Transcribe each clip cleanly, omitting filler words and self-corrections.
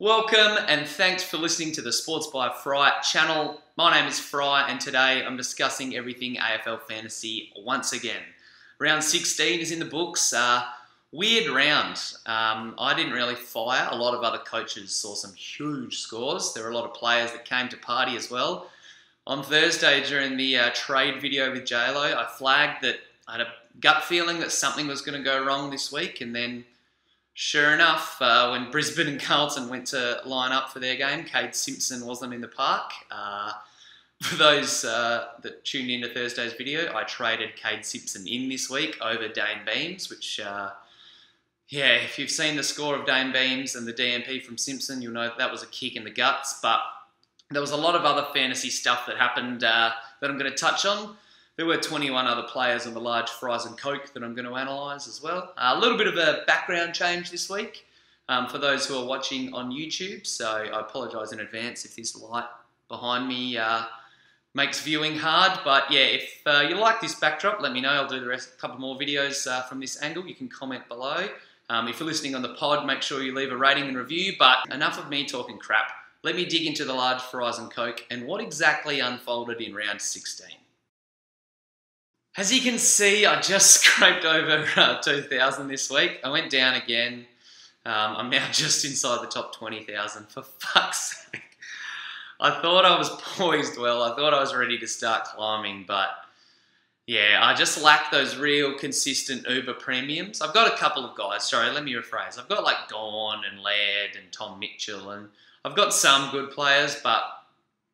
Welcome and thanks for listening to the Sports by Fry channel. My name is Fry and today I'm discussing everything AFL fantasy once again. Round 16 is in the books. Weird round. I didn't really fire. A lot of other coaches saw some huge scores. There were a lot of players that came to party as well. On Thursday during the trade video with JLo, I flagged that I had a gut feeling that something was going to go wrong this week, and then sure enough, when Brisbane and Carlton went to line up for their game, Cade Simpson wasn't in the park. For those that tuned into Thursday's video, I traded Cade Simpson in this week over Dane Beams, which, if you've seen the score of Dane Beams and the DMP from Simpson, you'll know that was a kick in the guts. But there was a lot of other fantasy stuff that happened that I'm going to touch on. There were 21 other players on the large fries and coke that I'm going to analyse as well. A little bit of a background change this week for those who are watching on YouTube, so I apologise in advance if this light behind me makes viewing hard. But yeah, if you like this backdrop, let me know. I'll do a couple more videos from this angle. You can comment below. If you're listening on the pod, make sure you leave a rating and review. But enough of me talking crap. Let me dig into the large fries and coke and what exactly unfolded in round 16. As you can see, I just scraped over 2,000 this week. I went down again. I'm now just inside the top 20,000. For fuck's sake. I thought I was poised well. I thought I was ready to start climbing, but yeah, I just lack those real consistent Uber premiums. I've got a couple of guys. Sorry, let me rephrase. I've got like Gawn and Laird and Tom Mitchell, and I've got some good players, but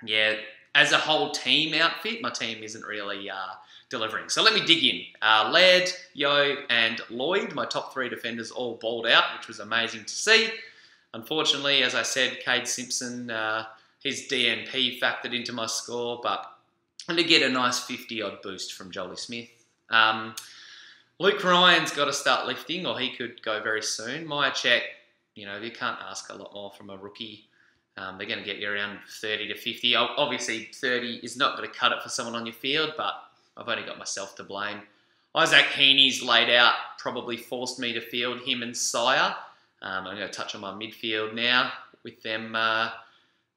yeah, as a whole team outfit, my team isn't really delivering. So let me dig in. Laird, Yo, and Lloyd, my top three defenders, all balled out, which was amazing to see. Unfortunately, as I said, Cade Simpson, his DNP factored into my score, but I did get a nice 50-odd boost from Jolie Smith. Luke Ryan's got to start lifting, or he could go very soon. Myercheck, you can't ask a lot more from a rookie. They're going to get you around 30 to 50. Obviously, 30 is not going to cut it for someone on your field, but I've only got myself to blame. Isaac Heaney's laid out probably forced me to field him and Sire. I'm going to touch on my midfield now with them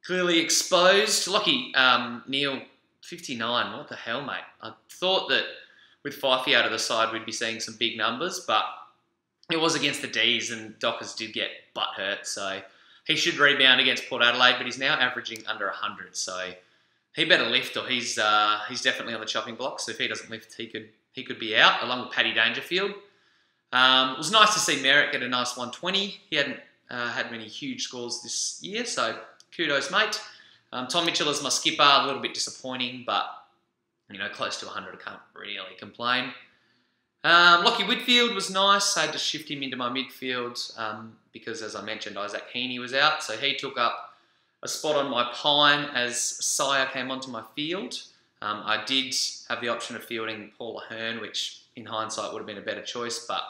clearly exposed. Lucky Neil, 59. What the hell, mate? I thought that with Fifey out of the side, we'd be seeing some big numbers, but it was against the Ds, and Dockers did get butt hurt, so he should rebound against Port Adelaide, but he's now averaging under 100, so he better lift, or he's definitely on the chopping block. So if he doesn't lift, he could be out, along with Paddy Dangerfield. It was nice to see Merritt get a nice 120. He hadn't had many huge scores this year, so kudos, mate. Tom Mitchell is my skipper, a little bit disappointing, but close to 100, I can't really complain. Lockie Whitfield was nice. I had to shift him into my midfield because, as I mentioned, Isaac Heaney was out, so he took up a spot on my pine as Sire came onto my field. I did have the option of fielding Paul Ahern, which in hindsight would have been a better choice, but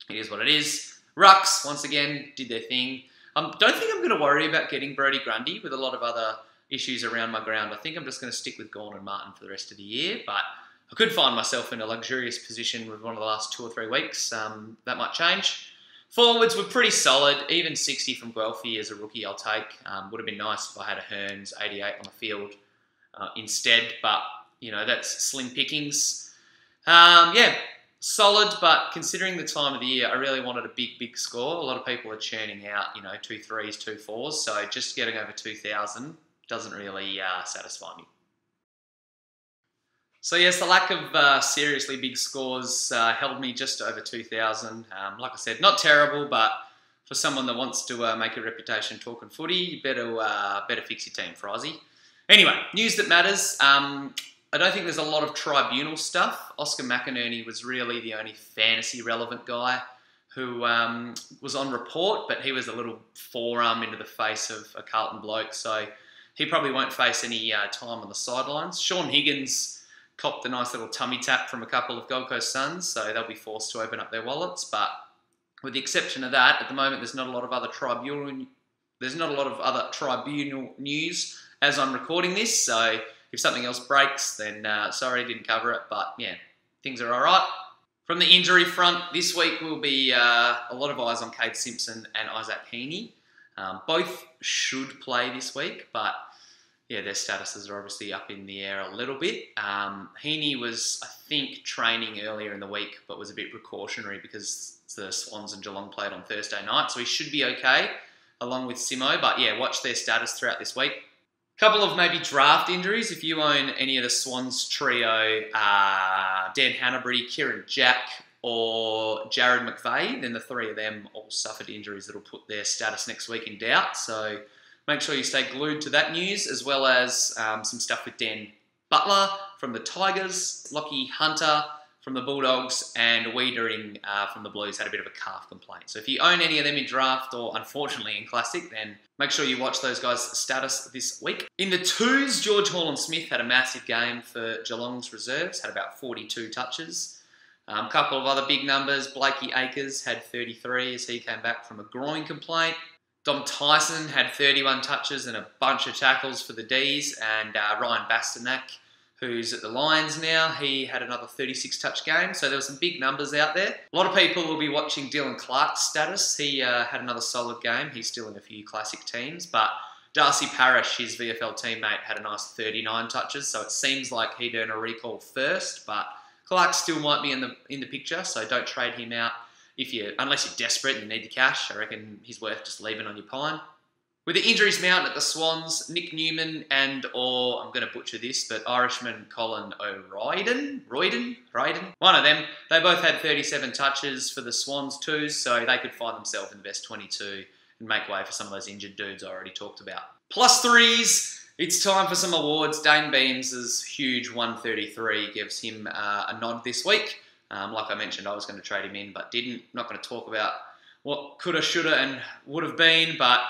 it is what it is. Rucks, once again, did their thing. Don't think I'm going to worry about getting Brodie Grundy with a lot of other issues around my ground. I think I'm just going to stick with Gawn and Martin for the rest of the year, but I could find myself in a luxurious position with one of the last 2 or 3 weeks. That might change. Forwards were pretty solid. Even 60 from Guelphy as a rookie I'll take. Would have been nice if I had a Hearns 88 on the field instead, but that's slim pickings. Solid, but considering the time of the year, I really wanted a big score. A lot of people are churning out 2 3s, 2 4s, so just getting over 2,000 doesn't really satisfy me. So yes, the lack of seriously big scores held me just over 2,000. Like I said, not terrible, but for someone that wants to make a reputation talking footy, you better fix your team, Frizy. Anyway, news that matters. I don't think there's a lot of tribunal stuff. Oscar McInerney was really the only fantasy relevant guy who was on report, but he was a little forearm into the face of a Carlton bloke, so he probably won't face any time on the sidelines. Sean Higgins copped a nice little tummy tap from a couple of Gold Coast Suns, so they'll be forced to open up their wallets. But with the exception of that, at the moment, there's not a lot of other tribunal news as I'm recording this. So if something else breaks, then sorry, didn't cover it. But yeah, things are all right. From the injury front, this week will be a lot of eyes on Cade Simpson and Isaac Heaney. Both should play this week, but yeah, their statuses are obviously up in the air a little bit. Heaney was, I think, training earlier in the week, but was a bit precautionary because the Swans and Geelong played on Thursday night, so he should be okay, along with Simo. But yeah, watch their status throughout this week. Couple of maybe draft injuries. If you own any of the Swans trio, Dan Hanbury, Kieran Jack, or Jared McVeigh, then the three of them all suffered injuries that will put their status next week in doubt. So make sure you stay glued to that news, as well as some stuff with Dan Butler from the Tigers, Lockie Hunter from the Bulldogs, and Wiedering from the Blues had a bit of a calf complaint. So if you own any of them in draft or unfortunately in Classic, then make sure you watch those guys' status this week. In the twos, George Holland-Smith had a massive game for Geelong's reserves, had about 42 touches. A couple of other big numbers. Blakey Acres had 33 as he came back from a groin complaint. Dom Tyson had 31 touches and a bunch of tackles for the Ds. And Ryan Bastanak, who's at the Lions now, he had another 36-touch game. So there were some big numbers out there. A lot of people will be watching Dylan Clark's status. He had another solid game. He's still in a few Classic teams. But Darcy Parish, his VFL teammate, had a nice 39 touches. So it seems like he'd earn a recall first. But Clark still might be in the picture, so don't trade him out unless you're desperate and you need the cash. I reckon he's worth just leaving on your pine. With the injuries mounting at the Swans, Nick Newman or I'm going to butcher this, but Irishman Colin O'Riordan, one of them, they both had 37 touches for the Swans too, so they could find themselves in the best 22 and make way for some of those injured dudes I already talked about. Plus threes. It's time for some awards. Dane Beams' huge 133 gives him a nod this week. Like I mentioned, I was going to trade him in, but didn't. Not going to talk about what coulda, shoulda, and would have been. But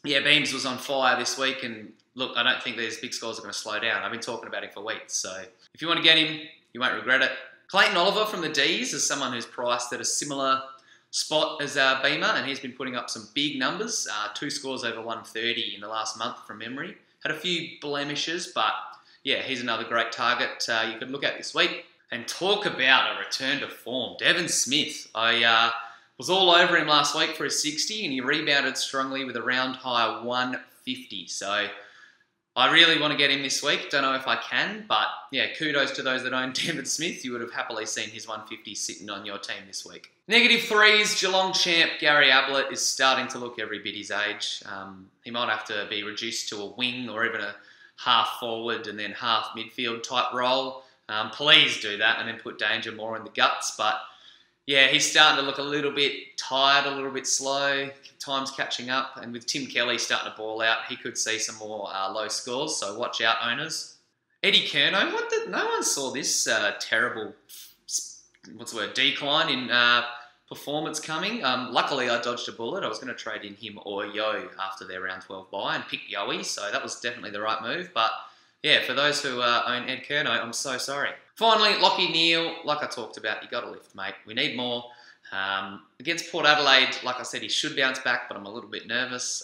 yeah, Beams was on fire this week. And look, I don't think these big scores are going to slow down. I've been talking about him for weeks. So if you want to get him, you won't regret it. Clayton Oliver from the Ds is someone who's priced at a similar spot as Beamer, and he's been putting up some big numbers. 2 scores over 130 in the last month from memory. Had a few blemishes, but yeah, he's another great target you could look at this week. And talk about a return to form. Devon Smith. I was all over him last week for a 60, and he rebounded strongly with a round high 150. So I really want to get him this week. Don't know if I can, but yeah, kudos to those that own Devon Smith. You would have happily seen his 150 sitting on your team this week. Negative threes, Geelong champ Gary Ablett is starting to look every bit his age. He might have to be reduced to a wing or even a half forward and then half midfield type role. Please do that and then put Danger more in the guts. But yeah, he's starting to look a little bit tired, a little bit slow. Time's catching up. And with Tim Kelly starting to ball out, he could see some more low scores. So watch out, owners. Eddie Curnow, no one saw this terrible decline in performance coming. Luckily, I dodged a bullet. I was going to trade in him or Yo after their round 12 bye and pick Yowie, so that was definitely the right move. But yeah, for those who own Ed Curnow, I'm so sorry. Finally, Lockie Neale, like I talked about, you got to lift, mate. We need more. Against Port Adelaide, like I said, he should bounce back, but I'm a little bit nervous.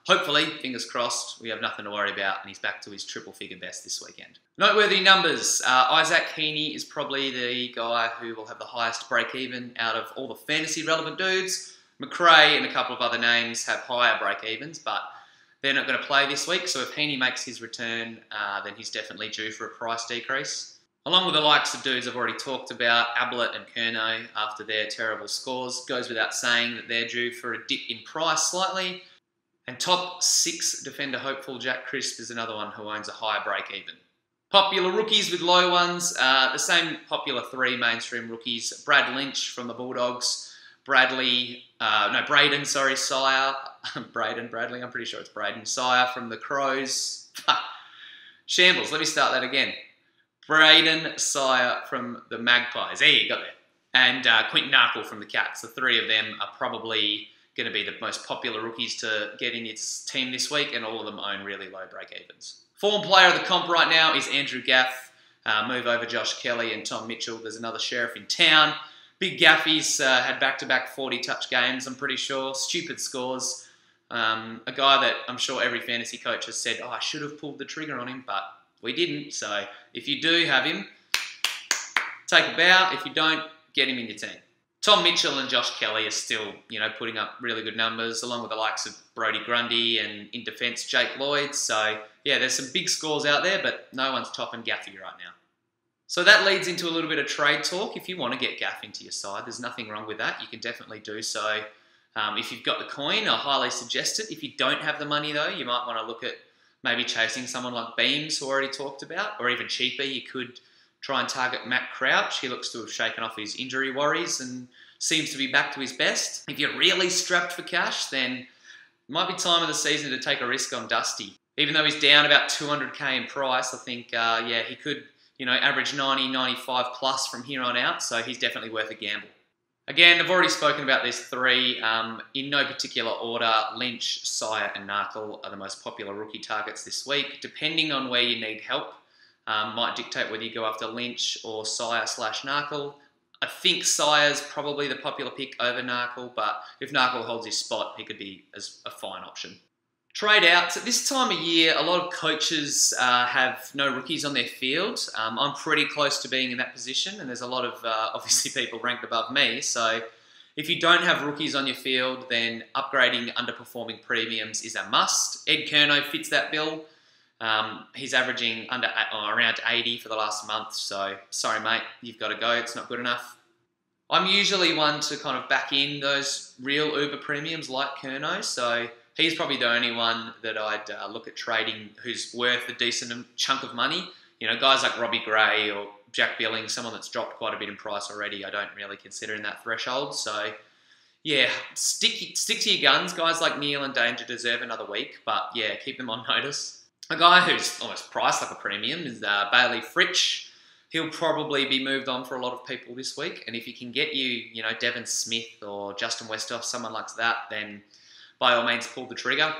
Hopefully, fingers crossed, we have nothing to worry about, and he's back to his triple-figure best this weekend. Noteworthy numbers. Isaac Heaney is probably the guy who will have the highest break-even out of all the fantasy-relevant dudes. McRae and a couple of other names have higher break-evens, but they're not going to play this week, so if Heaney makes his return, then he's definitely due for a price decrease. Along with the likes of dudes I've already talked about, Ablett and Curnow, after their terrible scores, goes without saying that they're due for a dip in price slightly. And top 6 defender hopeful Jack Crisp is another one who owns a higher break-even. Popular rookies with low ones, the same popular 3 mainstream rookies, Brad Lynch from the Bulldogs, Braden Sire, Bradley, I'm pretty sure it's Braden Sire from the Crows. Shambles, let me start that again. Braden Sire from the Magpies. There you go there. And Quinton Narkle from the Cats. The 3 of them are probably going to be the most popular rookies to get in its team this week, and all of them own really low break-evens. Form player of the comp right now is Andrew Gaff. Move over Josh Kelly and Tom Mitchell. There's another sheriff in town. Big Gaffies had back-to-back 40-touch games, I'm pretty sure. Stupid scores. A guy that I'm sure every fantasy coach has said, I should have pulled the trigger on him, but we didn't. So if you do have him, take a bow. If you don't, get him in your team. Tom Mitchell and Josh Kelly are still, putting up really good numbers, along with the likes of Brodie Grundy and in defence Jake Lloyd. So, yeah, there's some big scores out there, but no one's topping Gaffy right now. So that leads into a little bit of trade talk. If you want to get Gaff into your side, there's nothing wrong with that. You can definitely do so. If you've got the coin, I highly suggest it. If you don't have the money, though, you might want to look at maybe chasing someone like Beams, who I already talked about, or even cheaper, you could try and target Matt Crouch. He looks to have shaken off his injury worries and seems to be back to his best. If you're really strapped for cash, then it might be time of the season to take a risk on Dusty. Even though he's down about 200k in price, I think, he could, average 90, 95 plus from here on out, so he's definitely worth a gamble. Again, I've already spoken about these three. In no particular order, Lynch, Sire and Narkle are the most popular rookie targets this week. Depending on where you need help, might dictate whether you go after Lynch or Sire/Narkle. I think Sire's probably the popular pick over Narkle, but if Narkle holds his spot, he could be a fine option. Trade outs. At this time of year, a lot of coaches have no rookies on their field. I'm pretty close to being in that position, and there's a lot of, obviously, people ranked above me. So if you don't have rookies on your field, then upgrading underperforming premiums is a must. Ed Curnow fits that bill. He's averaging around 80 for the last month, so sorry, mate, you've got to go. It's not good enough. I'm usually one to kind of back in those real Uber premiums like Curnow, so he's probably the only one that I'd look at trading who's worth a decent chunk of money. Guys like Robbie Gray or Jack Billing, someone that's dropped quite a bit in price already, I don't really consider in that threshold. So, yeah, stick to your guns. Guys like Neil and Danger deserve another week, but yeah, keep them on notice. A guy who's almost priced like a premium is Bailey Fritsch. He'll probably be moved on for a lot of people this week, and if he can get you, Devon Smith or Justin Westhoff, someone like that, then by all means pull the trigger.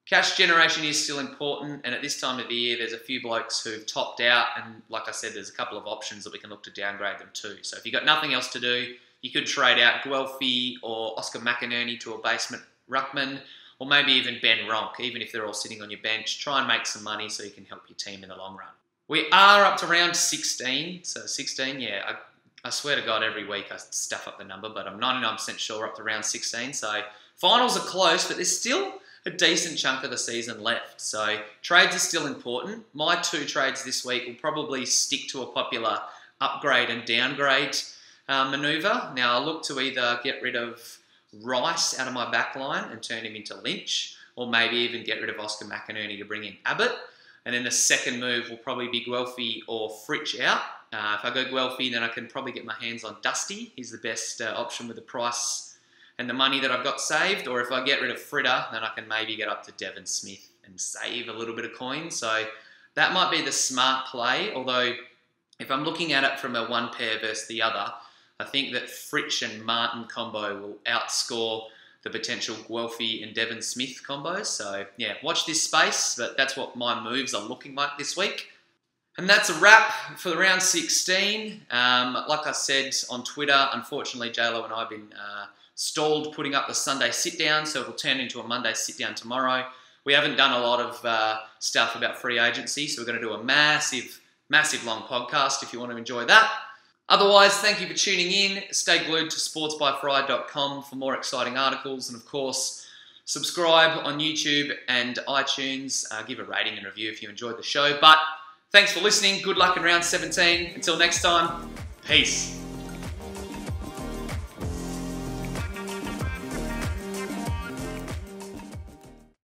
Cash generation is still important, and at this time of the year, there's a few blokes who've topped out, and like I said, there's a couple of options that we can look to downgrade them to. So if you've got nothing else to do, you could trade out Guelphy or Oscar McInerney to a basement ruckman, or maybe even Ben Ronk, even if they're all sitting on your bench. Try and make some money so you can help your team in the long run. We are up to round 16, so 16, yeah, I swear to God every week I stuff up the number, but I'm 99% sure we're up to round 16, so finals are close, but there's still a decent chunk of the season left, so trades are still important. My two trades this week will probably stick to a popular upgrade and downgrade manoeuvre. Now, I'll look to either get rid of Rice out of my back line and turn him into Lynch, or maybe even get rid of Oscar McInerney to bring in Abbott. And then the second move will probably be Guelphy or Fritsch out. If I go Guelphy, then I can probably get my hands on Dusty. He's the best option with the price and the money that I've got saved. Or if I get rid of Fritter, then I can maybe get up to Devon Smith and save a little bit of coin. So that might be the smart play. Although if I'm looking at it from a one pair versus the other, I think that Fritsch and Martin combo will outscore the potential Guelphy and Devon Smith combos. So yeah, watch this space, but that's what my moves are looking like this week. And that's a wrap for the round 16. Like I said on Twitter, unfortunately, JLo and I have been stalled putting up the Sunday sit-down, so it'll turn into a Monday sit-down tomorrow. We haven't done a lot of stuff about free agency, so we're going to do a massive long podcast if you want to enjoy that. Otherwise, thank you for tuning in. Stay glued to sportsbyfry.com for more exciting articles. And of course, subscribe on YouTube and iTunes. Give a rating and review if you enjoyed the show. But thanks for listening. Good luck in round 17. Until next time, peace.